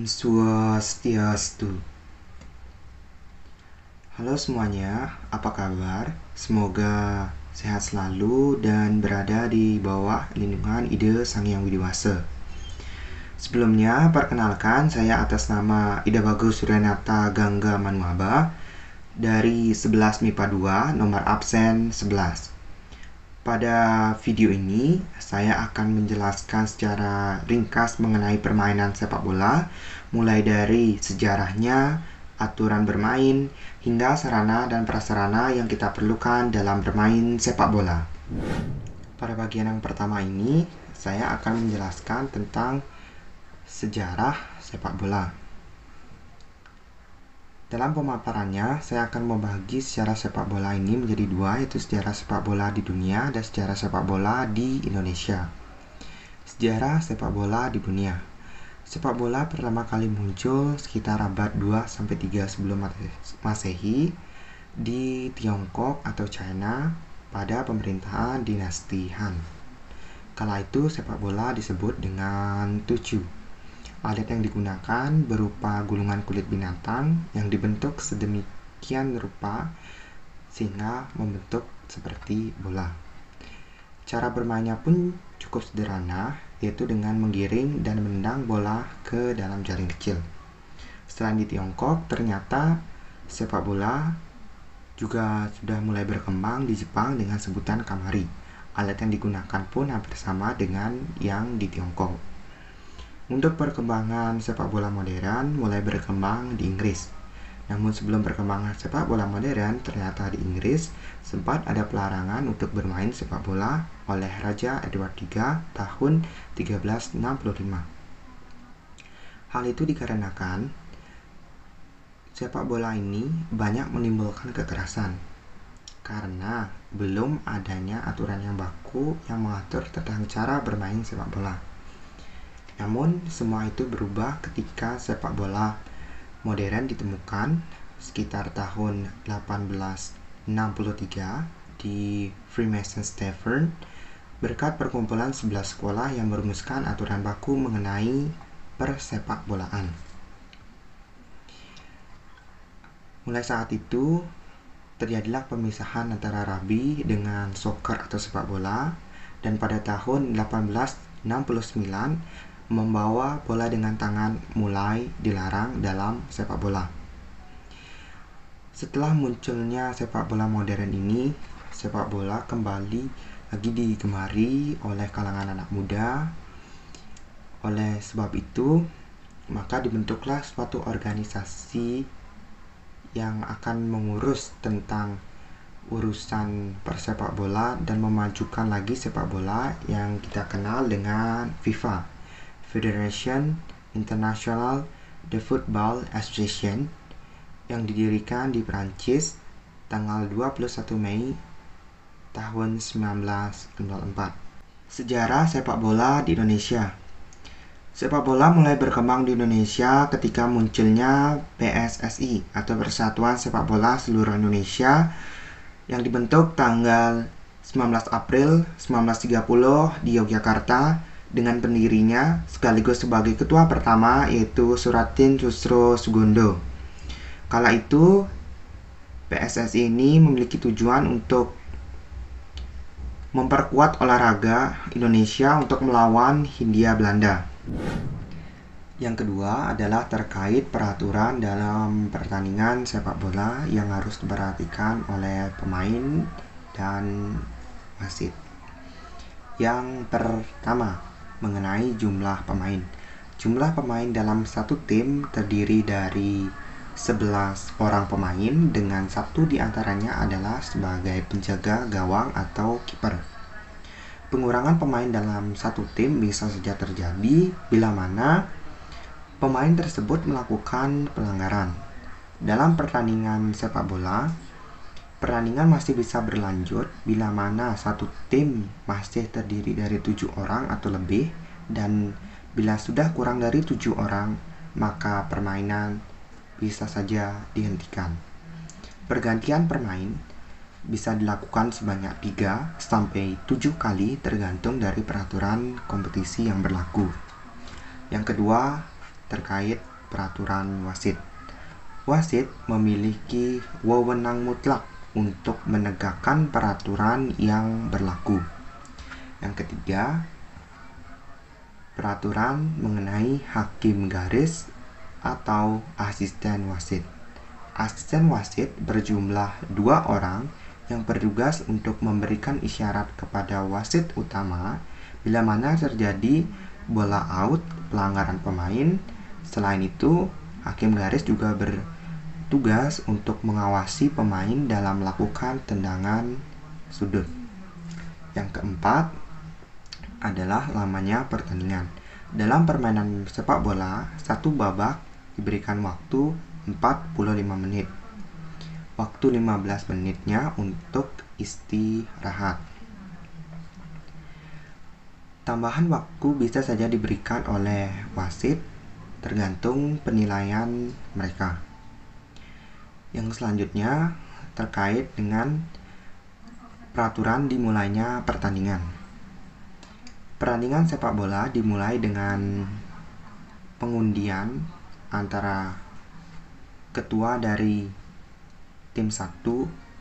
Om Swastiastu. Halo semuanya, apa kabar? Semoga sehat selalu dan berada di bawah lindungan Ida Sang Hyang Widi Wasa. Sebelumnya, perkenalkan saya atas nama Ida Bagus Suryanata Gangga Manuaba dari 11 MIPA 2, nomor absen 11. Pada video ini, saya akan menjelaskan secara ringkas mengenai permainan sepak bola, mulai dari sejarahnya, aturan bermain, hingga sarana dan prasarana yang kita perlukan dalam bermain sepak bola. Pada bagian yang pertama ini, saya akan menjelaskan tentang sejarah sepak bola. Dalam pemaparannya, saya akan membagi sejarah sepak bola ini menjadi dua, yaitu sejarah sepak bola di dunia dan sejarah sepak bola di Indonesia. Sejarah sepak bola di dunia. Sepak bola pertama kali muncul sekitar abad 2-3 sebelum Masehi di Tiongkok atau China pada pemerintahan dinasti Han. Kala itu sepak bola disebut dengan tuchu. Alat yang digunakan berupa gulungan kulit binatang yang dibentuk sedemikian rupa sehingga membentuk seperti bola. Cara bermainnya pun cukup sederhana, yaitu dengan menggiring dan menendang bola ke dalam jaring kecil. Selain di Tiongkok, ternyata sepak bola juga sudah mulai berkembang di Jepang dengan sebutan kamari. Alat yang digunakan pun hampir sama dengan yang di Tiongkok. Untuk perkembangan sepak bola modern mulai berkembang di Inggris. Namun sebelum perkembangan sepak bola modern, ternyata di Inggris sempat ada pelarangan untuk bermain sepak bola oleh Raja Edward III tahun 1365. Hal itu dikarenakan sepak bola ini banyak menimbulkan kekerasan karena belum adanya aturan yang baku yang mengatur tentang cara bermain sepak bola. Namun, semua itu berubah ketika sepak bola modern ditemukan sekitar tahun 1863 di Freemasons Tavern berkat perkumpulan 11 sekolah yang merumuskan aturan baku mengenai persepak bolaan. Mulai saat itu, terjadilah pemisahan antara rugby dengan soccer atau sepak bola, dan pada tahun 1869 membawa bola dengan tangan mulai dilarang dalam sepak bola. Setelah munculnya sepak bola modern ini, sepak bola kembali lagi digemari oleh kalangan anak muda. Oleh sebab itu, maka dibentuklah suatu organisasi yang akan mengurus tentang urusan persepak bola dan memajukan lagi sepak bola yang kita kenal dengan FIFA, Federation International de Football Association, yang didirikan di Prancis tanggal 21 Mei tahun 1904. Sejarah sepak bola di Indonesia. Sepak bola mulai berkembang di Indonesia ketika munculnya PSSI atau Persatuan Sepak Bola Seluruh Indonesia yang dibentuk tanggal 19 April 1930 di Yogyakarta dengan pendirinya sekaligus sebagai ketua pertama yaitu Suratin Susro Sugondo. Kala itu PSSI ini memiliki tujuan untuk memperkuat olahraga Indonesia untuk melawan Hindia Belanda. Yang kedua adalah terkait peraturan dalam pertandingan sepak bola yang harus diperhatikan oleh pemain dan wasit. Yang pertama, mengenai jumlah pemain. Jumlah pemain dalam satu tim terdiri dari 11 orang pemain dengan satu diantaranya adalah sebagai penjaga gawang atau kiper. Pengurangan pemain dalam satu tim bisa saja terjadi bila mana pemain tersebut melakukan pelanggaran. Dalam pertandingan sepak bola, pertandingan masih bisa berlanjut bila mana satu tim masih terdiri dari 7 orang atau lebih, dan bila sudah kurang dari 7 orang, maka permainan bisa saja dihentikan. Pergantian pemain bisa dilakukan sebanyak 3-7 kali tergantung dari peraturan kompetisi yang berlaku. Yang kedua, terkait peraturan wasit. Wasit memiliki wewenang mutlak untuk menegakkan peraturan yang berlaku. Yang ketiga, peraturan mengenai hakim garis atau asisten wasit. Asisten wasit berjumlah 2 orang yang bertugas untuk memberikan isyarat kepada wasit utama bila mana terjadi bola out, pelanggaran pemain. Selain itu, hakim garis juga bertugas untuk mengawasi pemain dalam melakukan tendangan sudut. Yang keempat adalah lamanya pertandingan. Dalam permainan sepak bola, satu babak diberikan waktu 45 menit. Waktu 15 menitnya untuk istirahat. Tambahan waktu bisa saja diberikan oleh wasit tergantung penilaian mereka. Yang selanjutnya terkait dengan peraturan dimulainya pertandingan. Pertandingan sepak bola dimulai dengan pengundian antara ketua dari tim 1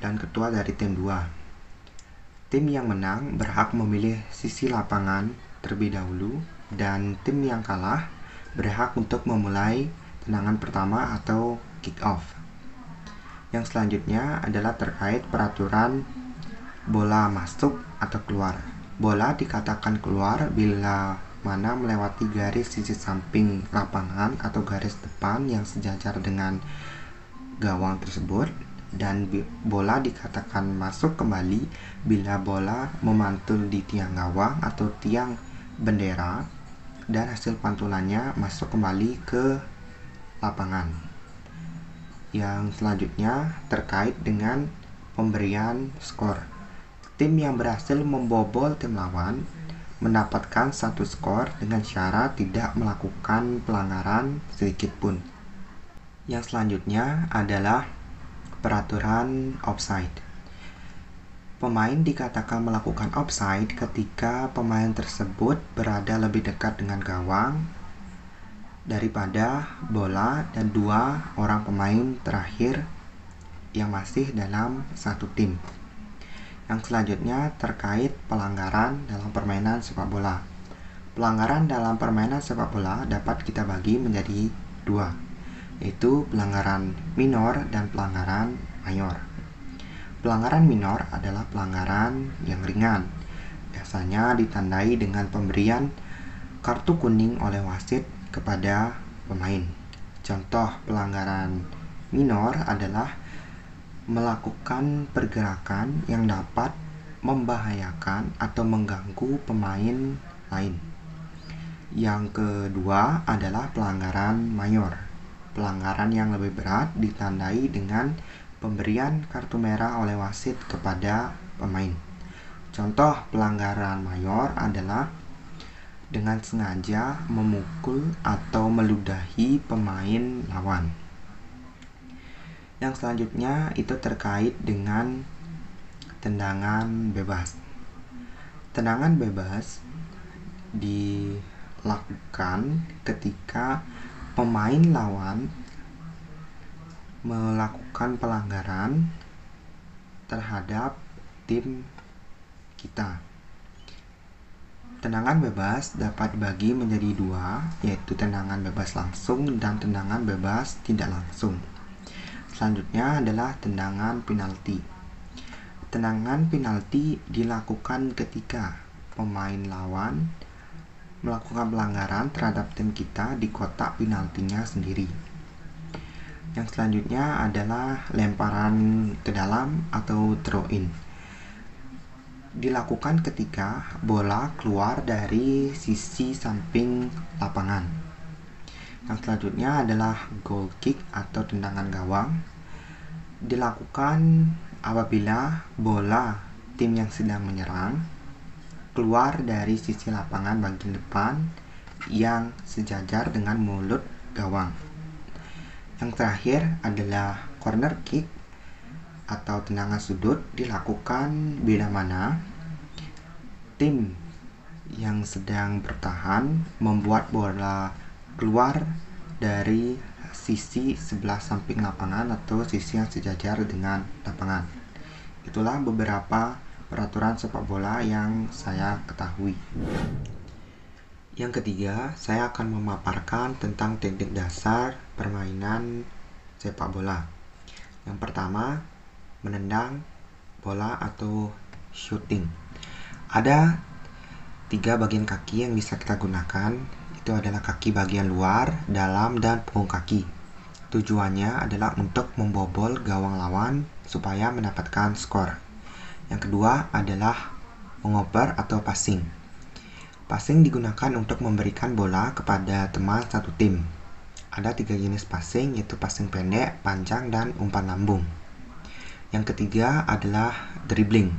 dan ketua dari tim 2. Tim yang menang berhak memilih sisi lapangan terlebih dahulu dan tim yang kalah berhak untuk memulai tendangan pertama atau kick off. Yang selanjutnya adalah terkait peraturan bola masuk atau keluar. Bola dikatakan keluar bila mana melewati garis sisi samping lapangan atau garis depan yang sejajar dengan gawang tersebut, dan bola dikatakan masuk kembali bila bola memantul di tiang gawang atau tiang bendera dan hasil pantulannya masuk kembali ke lapangan. Yang selanjutnya terkait dengan pemberian skor. Tim yang berhasil membobol tim lawan mendapatkan 1 skor dengan syarat tidak melakukan pelanggaran sedikit pun. Yang selanjutnya adalah peraturan offside. Pemain dikatakan melakukan offside ketika pemain tersebut berada lebih dekat dengan gawang daripada bola dan 2 orang pemain terakhir yang masih dalam satu tim. Yang selanjutnya terkait pelanggaran dalam permainan sepak bola. Pelanggaran dalam permainan sepak bola dapat kita bagi menjadi 2, yaitu pelanggaran minor dan pelanggaran mayor. Pelanggaran minor adalah pelanggaran yang ringan, biasanya ditandai dengan pemberian kartu kuning oleh wasit kepada pemain. Contoh pelanggaran minor adalah melakukan pergerakan yang dapat membahayakan atau mengganggu pemain lain. Yang kedua adalah pelanggaran mayor. Pelanggaran yang lebih berat ditandai dengan pemberian kartu merah oleh wasit kepada pemain. Contoh pelanggaran mayor adalah dengan sengaja memukul atau meludahi pemain lawan. Yang selanjutnya itu terkait dengan tendangan bebas. Tendangan bebas dilakukan ketika pemain lawan melakukan pelanggaran terhadap tim kita. Tendangan bebas dapat dibagi menjadi 2, yaitu tendangan bebas langsung dan tendangan bebas tidak langsung. Selanjutnya adalah tendangan penalti. Tendangan penalti dilakukan ketika pemain lawan melakukan pelanggaran terhadap tim kita di kotak penaltinya sendiri. Yang selanjutnya adalah lemparan ke dalam atau throw in. Dilakukan ketika bola keluar dari sisi samping lapangan. Yang selanjutnya adalah goal kick atau tendangan gawang. Dilakukan apabila bola tim yang sedang menyerang keluar dari sisi lapangan bagian depan yang sejajar dengan mulut gawang. Yang terakhir adalah corner kick atau tendangan sudut. Dilakukan bila mana tim yang sedang bertahan membuat bola keluar dari sisi sebelah samping lapangan atau sisi yang sejajar dengan lapangan. Itulah beberapa peraturan sepak bola yang saya ketahui. Yang ketiga, saya akan memaparkan tentang teknik dasar permainan sepak bola. Yang pertama, menendang bola atau shooting. Ada 3 bagian kaki yang bisa kita gunakan. Itu adalah kaki bagian luar, dalam, dan punggung kaki. Tujuannya adalah untuk membobol gawang lawan supaya mendapatkan skor. Yang kedua adalah mengoper atau passing. Passing digunakan untuk memberikan bola kepada teman satu tim. Ada 3 jenis passing, yaitu passing pendek, panjang, dan umpan lambung. Yang ketiga adalah dribbling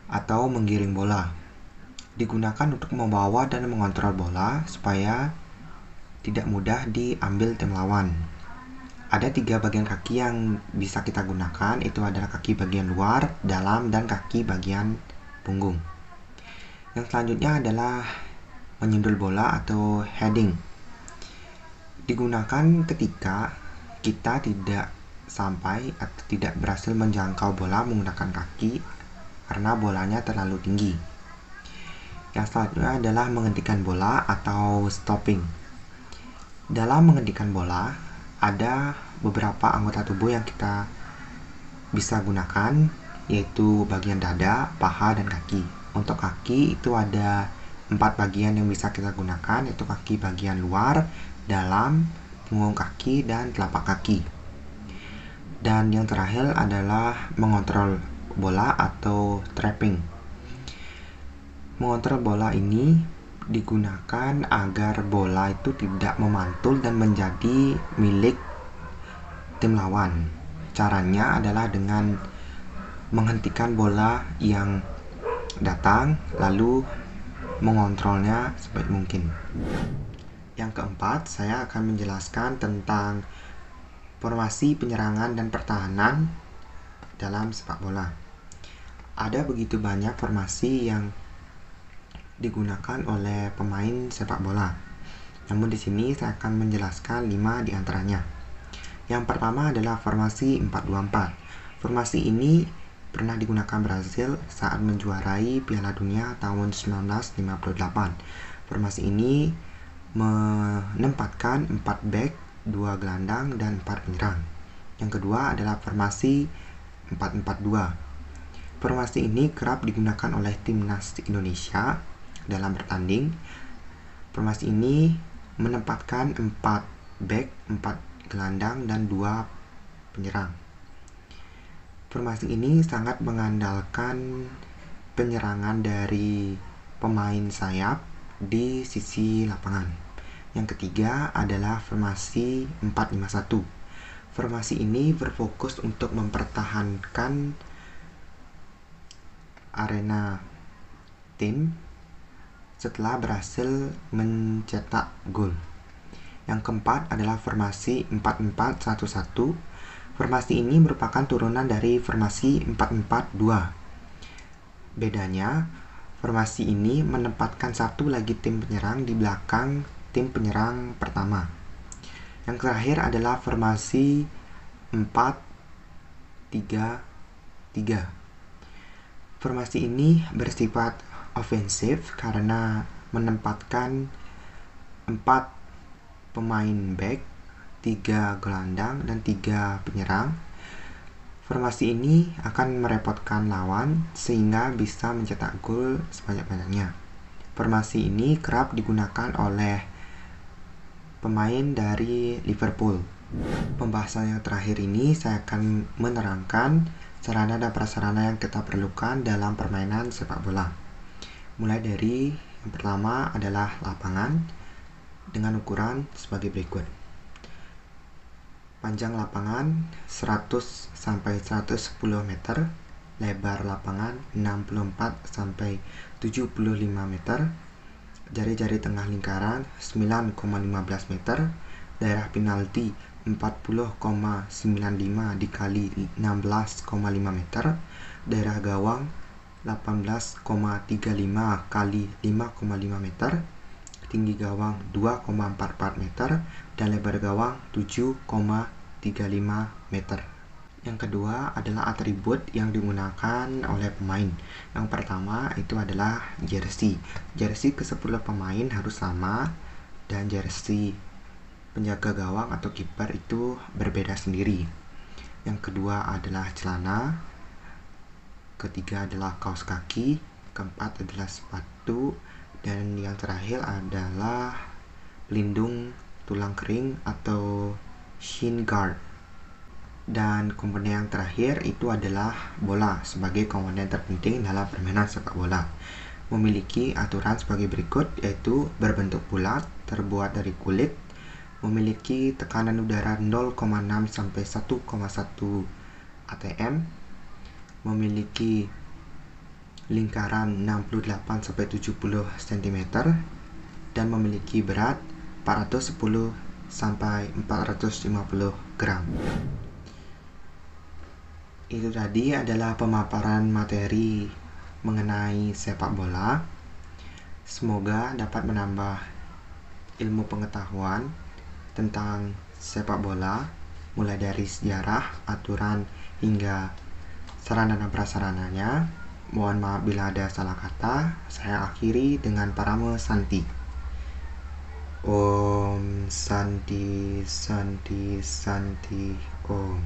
atau menggiring bola. Digunakan untuk membawa dan mengontrol bola supaya tidak mudah diambil tim lawan. Ada 3 bagian kaki yang bisa kita gunakan, itu adalah kaki bagian luar, dalam, dan kaki bagian punggung. Yang selanjutnya adalah menyundul bola atau heading. Digunakan ketika kita tidak sampai atau tidak berhasil menjangkau bola menggunakan kaki karena bolanya terlalu tinggi. Yang selanjutnya adalah menghentikan bola atau stopping. Dalam menghentikan bola, ada beberapa anggota tubuh yang kita bisa gunakan, yaitu bagian dada, paha, dan kaki. Untuk kaki itu ada 4 bagian yang bisa kita gunakan, yaitu kaki bagian luar, dalam, punggung kaki, dan telapak kaki. Dan yang terakhir adalah mengontrol bola atau trapping. Mengontrol bola ini digunakan agar bola itu tidak memantul dan menjadi milik tim lawan. Caranya adalah dengan menghentikan bola yang datang lalu mengontrolnya sebaik mungkin. Yang keempat, saya akan menjelaskan tentang formasi penyerangan dan pertahanan dalam sepak bola. Ada begitu banyak formasi yang digunakan oleh pemain sepak bola. Namun di sini saya akan menjelaskan 5 di antaranya. Yang pertama adalah formasi 4-2-4. Formasi ini pernah digunakan Brazil saat menjuarai Piala Dunia tahun 1958. Formasi ini menempatkan 4 back, 2 gelandang, dan 4 penyerang. Yang kedua adalah formasi 4-4-2. Formasi ini kerap digunakan oleh timnas Indonesia dalam bertanding. Formasi ini menempatkan 4 back, 4 gelandang, dan 2 penyerang. Formasi ini sangat mengandalkan penyerangan dari pemain sayap di sisi lapangan. Yang ketiga adalah formasi 4-5-1. Formasi ini berfokus untuk mempertahankan arena tim setelah berhasil mencetak gol. Yang keempat adalah formasi 4-4-1-1. Formasi ini merupakan turunan dari formasi 4-4-2. Bedanya, formasi ini menempatkan satu lagi tim penyerang di belakang tim penyerang pertama. Yang terakhir adalah formasi 4-3-3. Formasi ini bersifat ofensif karena menempatkan 4 pemain back, 3 gelandang, dan 3 penyerang. Formasi ini akan merepotkan lawan sehingga bisa mencetak gol sebanyak-banyaknya. Formasi ini kerap digunakan oleh pemain dari Liverpool. Pembahasan yang terakhir ini saya akan menerangkan sarana dan prasarana yang kita perlukan dalam permainan sepak bola. Mulai dari yang pertama adalah lapangan dengan ukuran sebagai berikut. Panjang lapangan 100 sampai 110 meter, lebar lapangan 64 sampai 75 meter, jari-jari tengah lingkaran 9,15 meter, daerah penalti 40,95 dikali 16,5 meter, daerah gawang 18,35 kali 5,5 meter, tinggi gawang 2,44 meter, dan lebar gawang 7,35 meter. Yang kedua adalah atribut yang digunakan oleh pemain. Yang pertama itu adalah jersey. Jersey ke-10 pemain harus sama, dan jersey penjaga gawang atau kiper itu berbeda sendiri. Yang kedua adalah celana. Ketiga adalah kaos kaki. Keempat adalah sepatu. Dan yang terakhir adalah pelindung tulang kering atau shin guard. Dan komponen yang terakhir itu adalah bola sebagai komponen terpenting dalam permainan sepak bola. Memiliki aturan sebagai berikut, yaitu berbentuk bulat, terbuat dari kulit, memiliki tekanan udara 0,6 sampai 1,1 atm, memiliki lingkaran 68 sampai 70 cm, dan memiliki berat 410 sampai 450 gram. Itu tadi adalah pemaparan materi mengenai sepak bola. Semoga dapat menambah ilmu pengetahuan tentang sepak bola, mulai dari sejarah, aturan, hingga sarana dan prasarananya. Mohon maaf bila ada salah kata. Saya akhiri dengan parame Santi. Om Santi Santi Santi Om.